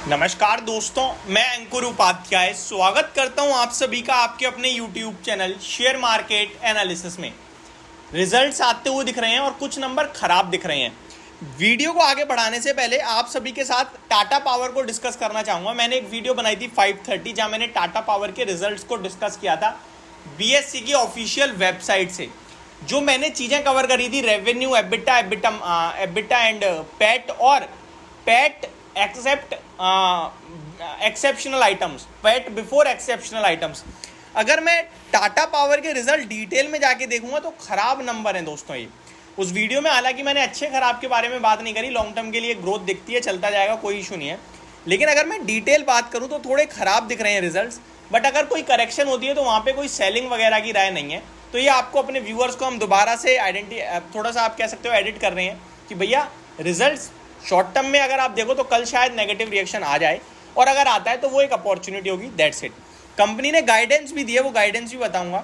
नमस्कार दोस्तों, मैं अंकुर उपाध्याय स्वागत करता हूं आप सभी का आपके अपने YouTube channel share market analysis में। रिजल्ट्स आते हुए दिख रहे हैं और कुछ नंबर खराब दिख रहे हैं। वीडियो को आगे बढ़ाने से पहले आप सभी के साथ टाटा पावर को डिस्कस करना चाहूँगा। मैंने एक वीडियो बनाई थी 5:30 जहाँ मैंने टाटा पावर के रिजल्ट्स को डिस्कस किया था BSE की ऑफिशियल वेबसाइट से। जो मैंने चीज़ें कवर करी थी रेवेन्यू, एबिटा एंड पैट और PAT except exceptional items, PAT before exceptional items. अगर मैं टाटा पावर के रिजल्ट डिटेल में जाके देखूंगा तो खराब नंबर हैं दोस्तों ये। उस वीडियो में हालांकि मैंने अच्छे खराब के बारे में बात नहीं करी, लॉन्ग टर्म के लिए ग्रोथ दिखती है, चलता जाएगा, कोई इशू नहीं है। लेकिन अगर मैं डिटेल बात करूं तो थोड़े खराब दिख रहे हैं रिजल्ट्स। बट अगर कोई करेक्शन होती है तो वहाँ पे कोई सेलिंग वगैरह की राय नहीं है। तो ये आपको अपने व्यूअर्स को हम दोबारा से थोड़ा सा आप कह सकते हो एडिट कर रहे हैं कि भैया रिजल्ट्स शॉर्ट टर्म में अगर आप देखो तो कल शायद नेगेटिव रिएक्शन आ जाए, और अगर आता है तो वो एक अपॉर्चुनिटी होगी। That's it. कंपनी ने गाइडेंस भी दी है, वो गाइडेंस भी बताऊंगा।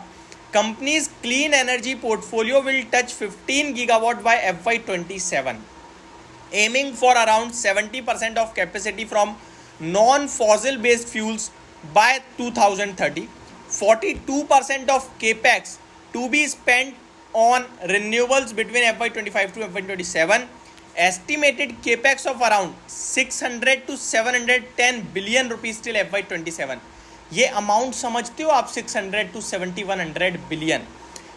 Company's clean energy portfolio will touch 15 gigawatt by FY27, aiming for around 70% of capacity from non fossil based fuels by 2030, 42% of capex to be spent on renewables between FY25 to FY27, estimated capex of around 600 to 710 billion rupees till FY27। ये amount समझते हो आप? 600 to 7100 billion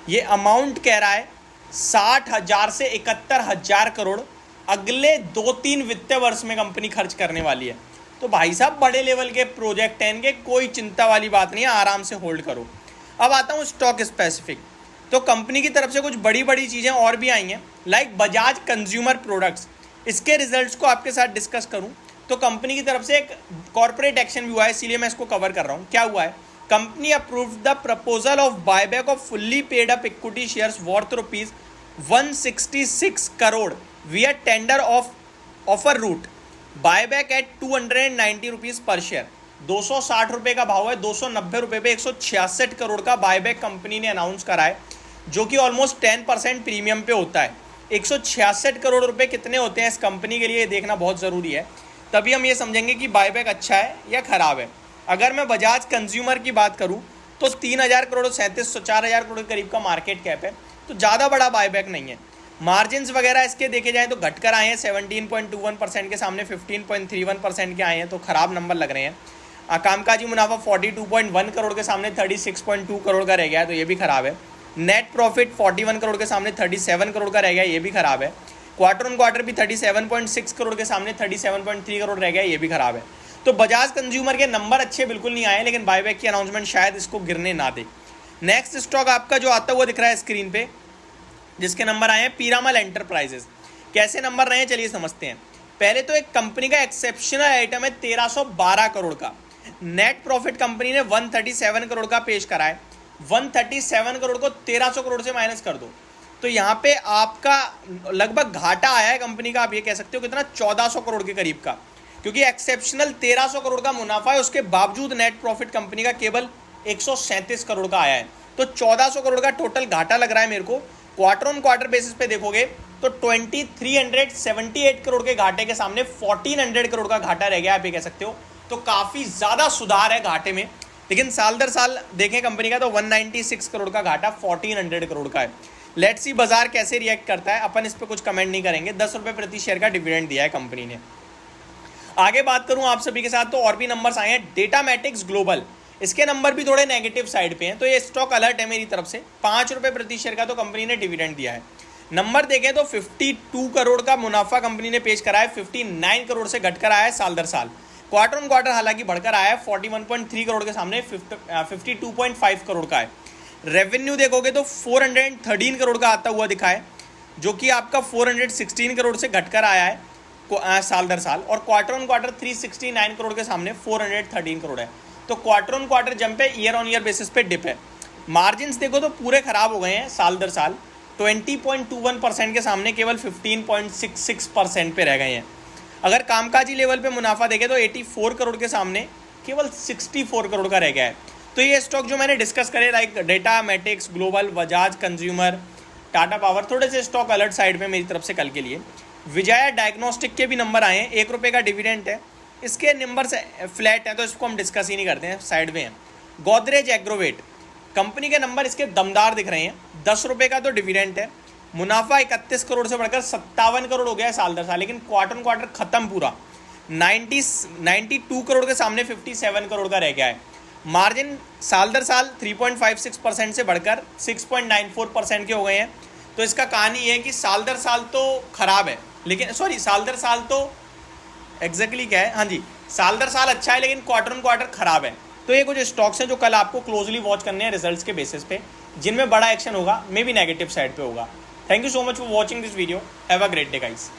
ये amount कह रहा है। 60,000 से 71,000 करोड़ अगले 2-3 वित्तीय वर्ष में कंपनी खर्च करने वाली है। तो भाई साहब बड़े लेवल के प्रोजेक्ट हैं इनके, कोई चिंता वाली बात नहीं है, आराम से होल्ड करो। अब आता हूँ स्टॉक स्पेसिफिक। तो कंपनी की तरफ से कुछ बड़ी बड़ी चीज़ें और भी आई हैं, लाइक बजाज कंज्यूमर प्रोडक्ट्स। इसके रिजल्ट्स को आपके साथ डिस्कस करूं तो कंपनी की तरफ से एक कॉर्पोरेट एक्शन भी हुआ है, इसीलिए मैं इसको कवर कर रहा हूं। क्या हुआ है? Company approved the proposal of buyback of fully paid up equity shares worth ₹166 crore via tender offer ऑफर रूट, बायबैक एट ₹290 पर शेयर। 260 रुपये का भाव है, 290 रुपये पे 166 करोड़ का बायबैक कंपनी ने अनाउंस करा है, जो कि ऑलमोस्ट 10% प्रीमियम पे होता है। 166 करोड़ रुपए कितने होते हैं इस कंपनी के लिए, ये देखना बहुत ज़रूरी है, तभी हम ये समझेंगे कि बायबैक अच्छा है या ख़राब है। अगर मैं बजाज कंज्यूमर की बात करूं तो 3,000 करोड़ 4,000 करोड़ के करीब का मार्केट कैप है, तो ज़्यादा बड़ा बायबैक नहीं है। मार्जिन्स वगैरह इसके देखे जाएँ तो घटकर आए हैं, 17.21% के सामने 15.31% के आए हैं, तो ख़राब नंबर लग रहे हैं। कामकाजी मुनाफा 42.1 करोड़ के सामने 36.2 करोड़ का रह गया है, तो ये भी ख़राब है। नेट प्रॉफिट 41 करोड़ के सामने 37 करोड़ का रह गया, ये भी खराब है। क्वार्टर ऑन क्वार्टर भी 37.6 करोड़ के सामने 37.3 करोड़ रह गया, ये भी खराब है। तो बजाज कंज्यूमर के नंबर अच्छे बिल्कुल नहीं आए, लेकिन बायबैक की अनाउंसमेंट शायद इसको गिरने ना दे। नेक्स्ट स्टॉक आपका जो आता हुआ दिख रहा है स्क्रीन पे, जिसके नंबर आए हैं, पीरामल एंटरप्राइजेज। कैसे नंबर रहे हैं चलिए समझते हैं। पहले तो एक कंपनी का एक्सेप्शनल आइटम है 1312 करोड़ का। नेट प्रॉफिट कंपनी ने 137 करोड़ का पेश करा है। 137 करोड़ को 1300 करोड़ से माइनस कर दो तो यहाँ पे आपका लगभग घाटा आया है कंपनी का, आप ये कह सकते हो कितना, 1400 करोड़ के करीब का, क्योंकि एक्सेप्शनल 1300 करोड़ का मुनाफा है, उसके बावजूद नेट प्रॉफिट कंपनी का केवल 137 करोड़ का आया है, तो 1400 करोड़ का टोटल घाटा लग रहा है मेरे को। क्वार्टर ऑन क्वार्टर बेसिस पे देखोगे तो 2378 करोड़ के घाटे के सामने 1400 करोड़ का घाटा रह गया, आप ये कह सकते हो। तो काफ़ी ज़्यादा सुधार है घाटे में, लेकिन साल दर साल देखें कंपनी का तो 196 करोड़ का घाटा 1400 करोड़ का है। लेट्स सी बाजार कैसे रिएक्ट करता है, अपन इस पर कुछ कमेंट नहीं करेंगे। 10 रुपये प्रति शेयर का डिविडेंड दिया है कंपनी ने। आगे बात करूं आप सभी के साथ तो और भी नंबर्स आए हैं। डेटामेटिक्स ग्लोबल, इसके नंबर भी थोड़े नेगेटिव साइड पे हैं, तो ये स्टॉक अलर्ट है मेरी तरफ से। 5 रुपये प्रति शेयर का तो कंपनी ने डिविडेंड दिया है। नंबर देखें तो 52 करोड़ का मुनाफा कंपनी ने पेश करा है, 59 करोड़ से घटकर आया है साल दर साल। क्वार्टर ऑन क्वार्टर हालांकि बढ़कर आया है, 41.3 करोड़ के सामने 52.5 करोड़ का है। रेवेन्यू देखोगे तो 413 करोड़ का आता हुआ दिखा है, जो कि आपका 416 करोड़ से घटकर आया है साल दर साल, और क्वार्टर ऑन क्वार्टर 369 करोड़ के सामने 413 करोड़ है। तो क्वार्टर ऑन क्वार्टर जंप है, ईयर ऑन ईयर बेसिस पे डिप है। मार्जिन्स देखो तो पूरे खराब हो गए हैं साल दर साल, 20.21% के सामने केवल 15.66% पे रह गए हैं। अगर कामकाजी लेवल पे मुनाफा देखें तो 84 करोड़ के सामने केवल 64 करोड़ का रह गया है। तो ये स्टॉक जो मैंने डिस्कस करे, like Datamatics Global, Bajaj Consumer, Tata Power, थोड़े से स्टॉक अलर्ट साइड में मेरी तरफ से कल के लिए। विजया डायग्नोस्टिक के भी नंबर आए हैं, 1 रुपये का डिविडेंड है, इसके नंबर्स फ्लैट हैं तो इसको हम डिस्कस ही नहीं करते हैं, साइड में हैं। गोदरेज एग्रोवेट कंपनी के नंबर इसके दमदार दिख रहे हैं। 10 रुपये का तो डिविडेंड है। मुनाफा 31 करोड़ से बढ़कर 57 करोड़ हो गया है साल दर साल, लेकिन क्वार्टर क्वार्टर खत्म पूरा 92 करोड़ के सामने 57 करोड़ का रह गया है। मार्जिन साल दर साल 3.56% से बढ़कर 6.94% के हो गए हैं। तो इसका कहानी ये है कि साल दर साल तो खराब है, लेकिन साल दर साल तो एग्जैक्टली क्या है, हाँ जी, साल दर साल अच्छा है लेकिन क्वार्टर ऑन क्वार्टर खराब है। तो ये कुछ स्टॉक्स हैं जो कल आपको क्लोजली वॉच करने हैं रिजल्ट्स के बेसिस पे, जिनमें बड़ा एक्शन होगा, मे बी नेगेटिव साइड पे होगा। Thank you so much for watching this video. Have a great day guys.